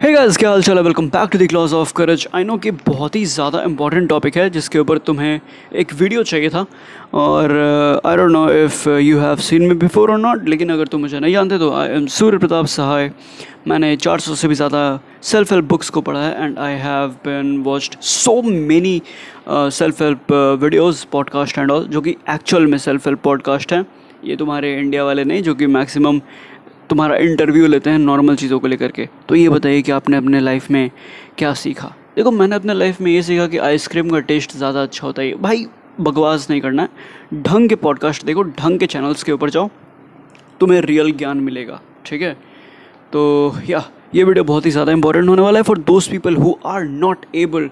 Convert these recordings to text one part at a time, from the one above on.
Hey guys, क्या हाल चाल है। Welcome back to the clause of courage. I know कि बहुत ही ज़्यादा इंपॉर्टेंट टॉपिक है जिसके ऊपर तुम्हें एक वीडियो चाहिए था और आई don't know if you have seen me before और नॉट, लेकिन अगर तुम मुझे नहीं जानते तो आई एम सूर्य प्रताप सहाय। मैंने 400 से भी ज़्यादा सेल्फ हेल्प बुक्स को पढ़ा है and I have been watched so many self help videos, podcast and all, जो कि एक्चुअल में सेल्फ हेल्प पॉडकास्ट हैं। ये तुम्हारे इंडिया वाले नहीं जो कि मैक्सिमम तुम्हारा इंटरव्यू लेते हैं नॉर्मल चीज़ों को लेकर के। तो ये बताइए कि आपने अपने लाइफ में क्या सीखा। देखो, मैंने अपने लाइफ में ये सीखा कि आइसक्रीम का टेस्ट ज़्यादा अच्छा होता है। भाई बकवास नहीं करना है, ढंग के पॉडकास्ट देखो, ढंग के चैनल्स के ऊपर जाओ, तुम्हें रियल ज्ञान मिलेगा। ठीक है, तो ये वीडियो बहुत ही ज़्यादा इंपॉर्टेंट होने वाला है for those people who are not able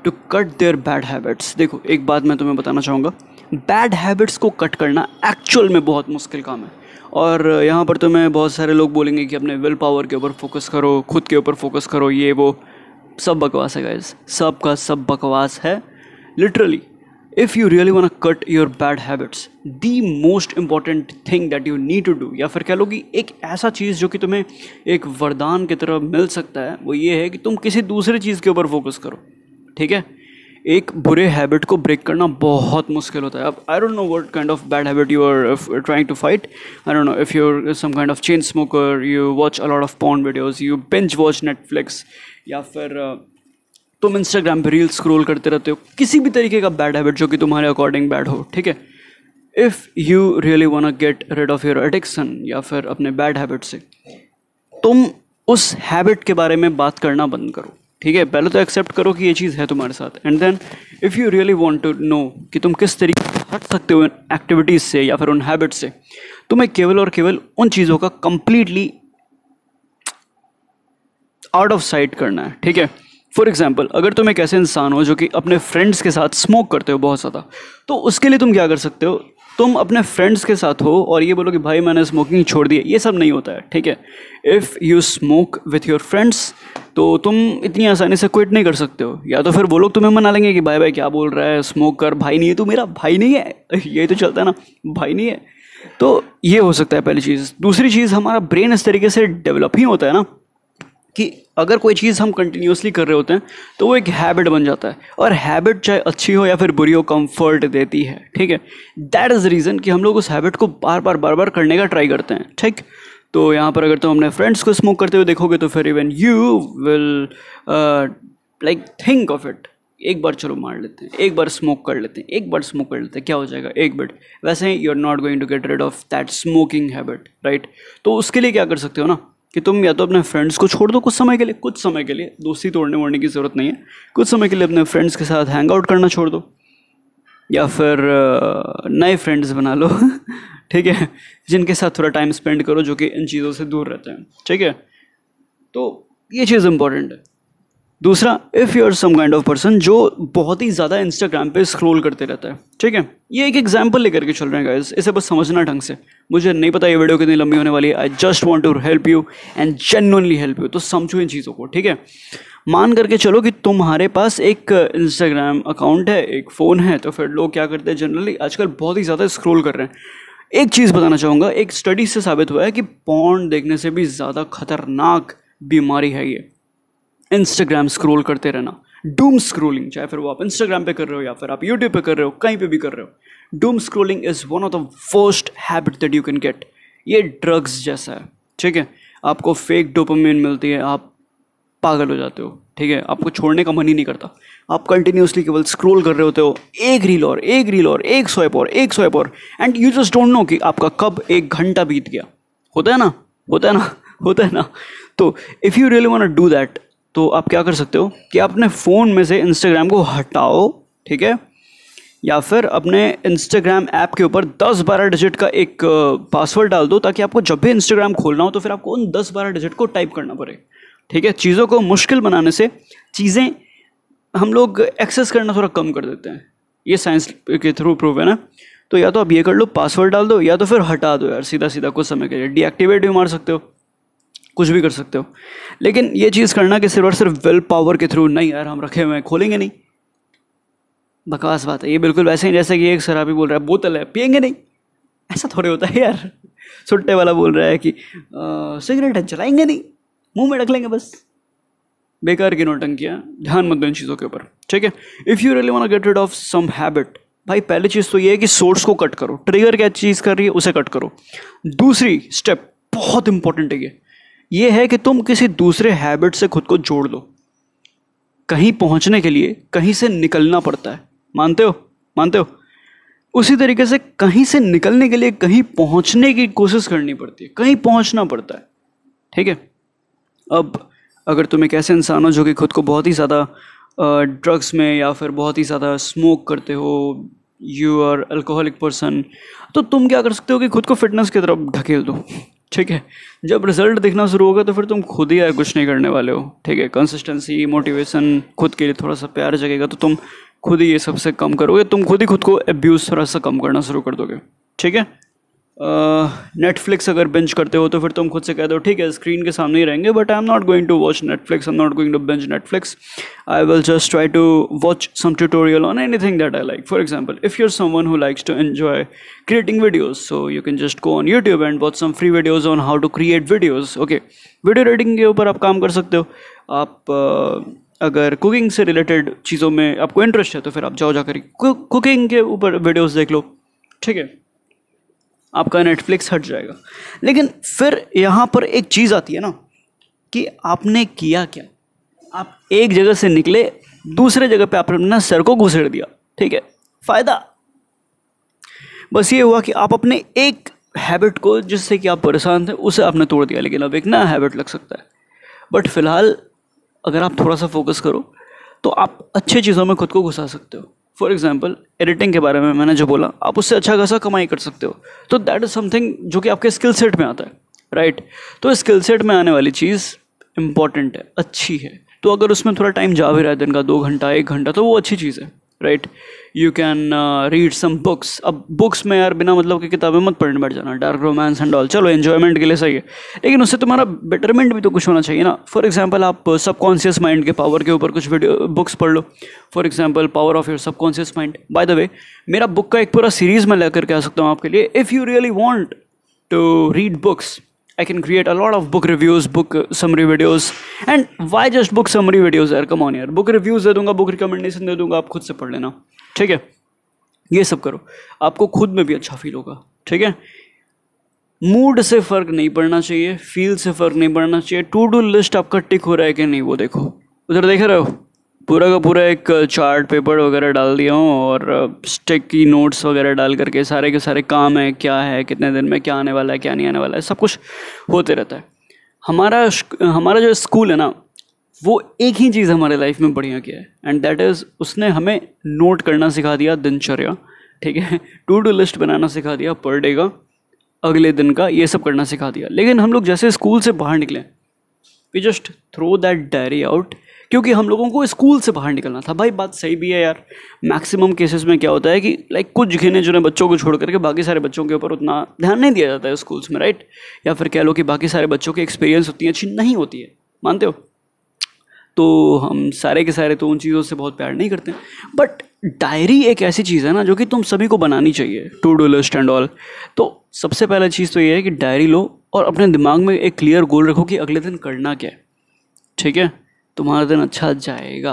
to cut their bad habits. देखो, एक बात मैं तुम्हें बताना चाहूँगा, बैड हैबिट्स को कट करना एक्चुअल में बहुत मुश्किल काम है। और यहाँ पर तुम्हें बहुत सारे लोग बोलेंगे कि अपने विल पावर के ऊपर फोकस करो, खुद के ऊपर फोकस करो, ये वो सब बकवास है गाइस, सब का सब बकवास है literally. If you really want to cut your bad habits, the most important thing that you need to do, या फिर कह लो कि एक ऐसा चीज़ जो कि तुम्हें एक वरदान की तरह मिल सकता है, वो ये है कि तुम किसी दूसरी चीज़ के ऊपर फोकस करो। ठीक है, एक बुरे हैबिट को ब्रेक करना बहुत मुश्किल होता है। अब I don't know what kind of bad habit you are trying to fight. I don't know if you are some kind of chain smoker, you watch a lot of porn videos, you binge watch Netflix, या फिर तुम Instagram पे reel scroll करते रहते हो, किसी भी तरीके का बैड हैबिट जो कि तुम्हारे अकॉर्डिंग बैड हो। ठीक है, if you really want to get rid of your addiction या फिर अपने बैड हैबिट से, तुम उस हैबिट के बारे में बात करना बंद करो। ठीक है, पहले तो एक्सेप्ट करो कि ये चीज़ है तुम्हारे साथ, and then if you really want to know कि तुम किस तरीके से हट सकते हो एक्टिविटीज़ से या फिर उन हैबिट से, तुम्हें केवल और केवल उन चीज़ों का कंप्लीटली आउट ऑफ साइट करना है। ठीक है, फॉर एग्जाम्पल, अगर तुम एक ऐसे इंसान हो जो कि अपने फ्रेंड्स के साथ स्मोक करते हो बहुत ज़्यादा, तो उसके लिए तुम क्या कर सकते हो, तुम अपने फ्रेंड्स के साथ हो और ये बोलो कि भाई मैंने स्मोकिंग छोड़ दी है। ये सब नहीं होता है। ठीक है, if you smoke with your friends, तो तुम इतनी आसानी से क्विट नहीं कर सकते हो। या तो फिर वो लोग तुम्हें मना लेंगे कि भाई भाई क्या बोल रहा है, स्मोक कर, भाई नहीं है तू मेरा, भाई नहीं है, यही तो चलता है ना, भाई नहीं है। तो ये हो सकता है पहली चीज़। दूसरी चीज़, हमारा ब्रेन इस तरीके से डेवलप ही होता है ना कि अगर कोई चीज़ हम कंटिन्यूसली कर रहे होते हैं तो वो एक हैबिट बन जाता है, और हैबिट चाहे अच्छी हो या फिर बुरी हो, कंफर्ट देती है। ठीक है, दैट इज़ द रीज़न कि हम लोग उस हैबिट को बार बार करने का ट्राई करते हैं। ठीक, तो यहाँ पर अगर तुम अपने फ्रेंड्स को स्मोक करते हुए देखोगे तो फिर even you will like think of it, एक बार चलो मार लेते हैं, एक बार स्मोक कर लेते हैं, एक बार स्मोक कर लेते हैं, क्या हो जाएगा, एक बिट। वैसे ही you are not going to get rid of that smoking habit, right. तो उसके लिए क्या कर सकते हो ना कि तुम या तो अपने फ्रेंड्स को छोड़ दो कुछ समय के लिए, दोस्ती तोड़ने वोड़ने की ज़रूरत नहीं है, कुछ समय के लिए अपने फ्रेंड्स के साथ हैंग आउट करना छोड़ दो, या फिर नए फ्रेंड्स बना लो। ठीक है, जिनके साथ थोड़ा टाइम स्पेंड करो जो कि इन चीज़ों से दूर रहते हैं। ठीक है, तो ये चीज़ इंपॉर्टेंट है। दूसरा, if you are some kind of person जो बहुत ही ज़्यादा इंस्टाग्राम पे स्क्रॉल करते रहता है, ठीक है, ये एक एग्जांपल लेकर के चल रहे हैं गाइस, इसे बस समझना ढंग से। मुझे नहीं पता ये वीडियो कितनी लंबी होने वाली है, I just want to help you and genuinely help you. तो समझो इन चीज़ों को। ठीक है, मान करके चलो कि तुम्हारे पास एक इंस्टाग्राम अकाउंट है, एक फ़ोन है, तो फिर लोग क्या करते हैं जनरली आजकल बहुत ही ज़्यादा स्क्रॉल कर रहे हैं। एक चीज़ बताना चाहूँगा, एक स्टडी से साबित हुआ है कि पॉर्न देखने से भी ज़्यादा खतरनाक बीमारी है ये इंस्टाग्राम स्क्रॉल करते रहना। डूम स्क्रॉलिंग, चाहे फिर वो आप इंस्टाग्राम पे कर रहे हो या फिर आप यूट्यूब पे कर रहे हो, कहीं पे भी कर रहे हो, doom scrolling is one of the worst habit that you can get. ये ड्रग्स जैसा है। ठीक है, आपको फेक डोपामिन मिलती है, आप पागल हो जाते हो। ठीक है, आपको छोड़ने का मन ही नहीं करता, आप कंटिन्यूसली केवल स्क्रॉल कर रहे होते हो, एक रील और एक रील और एक स्वाइप और एक स्वाइप और, and you just don't know कि आपका कब एक घंटा बीत गया। होता है ना, होता है ना, होता है ना। तो if you really want to do that, तो आप क्या कर सकते हो कि अपने फ़ोन में से इंस्टाग्राम को हटाओ। ठीक है, या फिर अपने इंस्टाग्राम ऐप के ऊपर 10-12 डिजिट का एक पासवर्ड डाल दो, ताकि आपको जब भी इंस्टाग्राम खोलना हो तो फिर आपको उन 10-12 डिजिट को टाइप करना पड़े। ठीक है, चीज़ों को मुश्किल बनाने से चीज़ें हम लोग एक्सेस करना थोड़ा कम कर देते हैं, ये साइंस के थ्रू प्रूव है ना। तो या तो आप ये कर लो, पासवर्ड डाल दो, या तो फिर हटा दो यार सीधा सीधा कुछ समय के लिए, डीएक्टिवेट भी मार सकते हो, कुछ भी कर सकते हो। लेकिन ये चीज़ करना कि सिर्फ और सिर्फ विल पावर के थ्रू, नहीं यार हम रखे हुए हैं खोलेंगे नहीं, बकवास बात है। ये बिल्कुल वैसे ही जैसे कि एक शराबी बोल रहा है बोतल है पियेंगे नहीं, ऐसा थोड़े होता है यार। सुट्टे वाला बोल रहा है कि सिगरेट है जलाएंगे नहीं, मुंह में रख लेंगे बस, बेकार की नौटंकियाँ, ध्यान मत दो इन चीज़ों के ऊपर, ठीक है। If you really want get rid of some habit, भाई पहली चीज़ तो ये है कि सोर्स को कट करो, ट्रिगर क्या चीज़ कर रही है उसे कट करो। दूसरी स्टेप बहुत इंपॉर्टेंट है, ये है कि तुम किसी दूसरे हैबिट से खुद को जोड़ लो। कहीं पहुंचने के लिए कहीं से निकलना पड़ता है, मानते हो? मानते हो? उसी तरीके से कहीं से निकलने के लिए कहीं पहुंचने की कोशिश करनी पड़ती है, कहीं पहुंचना पड़ता है, ठीक है। अब अगर तुम एक ऐसे इंसान हो जो कि खुद को बहुत ही ज़्यादा ड्रग्स में या फिर बहुत ही ज़्यादा स्मोक करते हो, यू आर अल्कोहलिक पर्सन, तो तुम क्या कर सकते हो कि खुद को फिटनेस की तरफ ढकेल दो, ठीक है। जब रिजल्ट दिखना शुरू होगा तो फिर तुम खुद ही यार कुछ नहीं करने वाले हो, ठीक है। कंसिस्टेंसी, मोटिवेशन, खुद के लिए थोड़ा सा प्यार जगेगा तो तुम खुद ही ये सबसे कम करोगे, तुम खुद ही खुद को अब्यूज़ थोड़ा सा कम करना शुरू कर दोगे, ठीक है। नेटफ्लिक्स अगर बिंज करते हो तो फिर तुम खुद से कह दो ठीक है स्क्रीन के सामने ही रहेंगे, but I am not going to watch Netflix, I am not going to binge Netflix, I will just try to watch some tutorial on anything that I like. For example, if you are someone who likes to enjoy creating videos, so you can just go on YouTube and watch some free videos on how to create videos, okay. Video editing के ऊपर आप काम कर सकते हो। आप अगर cooking से रिलेटेड चीज़ों में आपको इंटरेस्ट है तो फिर आप जाओ जाकर कुकिंग के ऊपर वीडियोस देख लो, ठीक है। आपका नेटफ्लिक्स हट जाएगा। लेकिन फिर यहाँ पर एक चीज़ आती है ना कि आपने किया क्या। आप एक जगह से निकले, दूसरे जगह पे आपने अपना सर को घुसेड़ दिया, ठीक है। फ़ायदा बस ये हुआ कि आप अपने एक हैबिट को जिससे कि आप परेशान थे उसे आपने तोड़ दिया, लेकिन अब एक नया हैबिट लग सकता है। बट फिलहाल अगर आप थोड़ा सा फोकस करो तो आप अच्छी चीज़ों में खुद को घुसा सकते हो। फॉर एग्जाम्पल, एडिटिंग के बारे में मैंने जो बोला, आप उससे अच्छा खासा कमाई कर सकते हो, तो दैट इज़ समथिंग जो कि आपके स्किल सेट में आता है, राइट। तो स्किल सेट में आने वाली चीज़ इंपॉर्टेंट है, अच्छी है, तो अगर उसमें थोड़ा टाइम जा भी रहा है, दिन का 2 घंटा 1 घंटा, तो वो अच्छी चीज़ है, right. You can read some books. अब बुक्स में यार बिना मतलब की किताबें मत पढ़ने बैठ जाना, डार्क रोमांस एंड ऑल, चलो एन्जॉयमेंट के लिए सही है, लेकिन उससे तुम्हारा बेटरमेंट भी तो कुछ होना चाहिए ना। फॉर एग्जांपल, आप सबकॉन्शियस माइंड के पावर के ऊपर कुछ वीडियो बुक्स पढ़ लो। For example, power of your subconscious mind. By the way, मेरा बुक का एक पूरा सीरीज़ मैं लेकर के आ सकता हूँ आपके लिए। If you really want to read books, I can create a lot of book reviews, book summary videos, and why just book summary videos यार, come on यार, book reviews दे दूंगा, book recommendation दे दूंगा, आप खुद से पढ़ लेना, ठीक है। ये सब करो, आपको खुद में भी अच्छा फील होगा, ठीक है। मूड से फर्क नहीं पड़ना चाहिए, फील से फर्क नहीं पड़ना चाहिए। टू डू लिस्ट आपका टिक हो रहा है कि नहीं वो देखो। उधर देख रहे हो, पूरा का पूरा एक चार्ट पेपर वगैरह डाल दिया हूँ और स्टिकी नोट्स वगैरह डाल करके सारे के सारे काम है, क्या है, कितने दिन में क्या आने वाला है, क्या नहीं आने वाला है, सब कुछ होते रहता है। हमारा जो स्कूल है ना, वो एक ही चीज़ हमारे लाइफ में बढ़िया किया है, एंड दैट इज़ उसने हमें नोट करना सिखा दिया, दिनचर्या, ठीक है। टू डू लिस्ट बनाना सिखा दिया, पर डे का, अगले दिन का, ये सब करना सिखा दिया। लेकिन हम लोग जैसे स्कूल से बाहर निकले, we just throw that diary out, क्योंकि हम लोगों को स्कूल से बाहर निकलना था। भाई बात सही भी है यार, मैक्सिमम केसेस में क्या होता है कि लाइक कुछ गिने चुने बच्चों को छोड़ करके बाकी सारे बच्चों के ऊपर उतना ध्यान नहीं दिया जाता है स्कूल्स में, राइट। या फिर कह लो कि बाकी सारे बच्चों की एक्सपीरियंस उतनी अच्छी नहीं होती है, मानते हो। तो हम सारे के सारे तो उन चीज़ों से बहुत प्यार नहीं करते, बट डायरी एक ऐसी चीज़ है ना जो कि तुम सभी को बनानी चाहिए, to do list and all. तो सबसे पहला चीज़ तो ये है कि डायरी लो और अपने दिमाग में एक क्लियर गोल रखो कि अगले दिन करना क्या है, ठीक है। तुम्हारा दिन अच्छा जाएगा,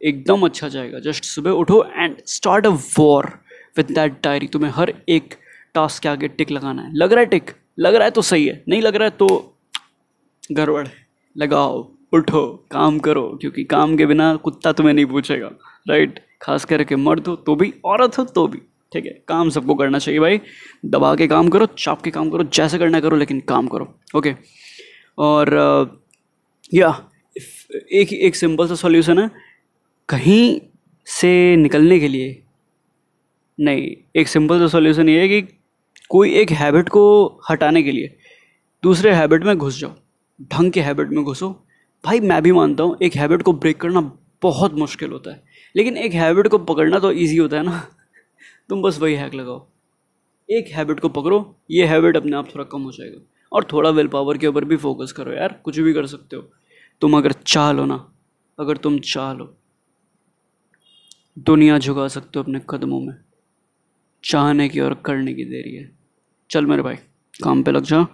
एकदम अच्छा जाएगा। जस्ट सुबह उठो and start a war with that diary. तुम्हें हर एक टास्क के आगे टिक लगाना है। लग रहा है टिक, लग रहा है तो सही है, नहीं लग रहा है तो गड़बड़ है। लगाओ, उठो, काम करो, क्योंकि काम के बिना कुत्ता तुम्हें नहीं पूछेगा, राइट। खास करके मर्द हो तो भी, औरत हो तो भी, ठीक है। काम सबको करना चाहिए भाई, दबा के काम करो, चाप के काम करो, जैसे करना करो, लेकिन काम करो, ओके। और या एक सिंपल सा सॉल्यूशन है कहीं से निकलने के लिए। नहीं, एक सिंपल सा सॉल्यूशन ये है कि कोई एक हैबिट को हटाने के लिए दूसरे हैबिट में घुस जाओ, ढंग के हैबिट में घुसो। भाई मैं भी मानता हूँ एक हैबिट को ब्रेक करना बहुत मुश्किल होता है, लेकिन एक हैबिट को पकड़ना तो ईजी होता है ना। तुम बस वही हैक लगाओ, एक हैबिट को पकड़ो, ये हैबिट अपने आप थोड़ा कम हो जाएगा। और थोड़ा विल पावर के ऊपर भी फोकस करो यार, कुछ भी कर सकते हो तुम अगर चाह लो ना। अगर तुम चाह लो, दुनिया झुका सकते हो अपने कदमों में। चाहने की और करने की देरी है। चल मेरे भाई, काम पे लग जा।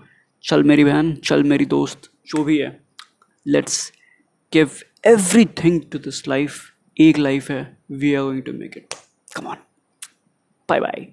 चल मेरी बहन, चल मेरी दोस्त, जो भी है, let's give everything to this life, एक लाइफ है, we are going to make it, come on, bye bye.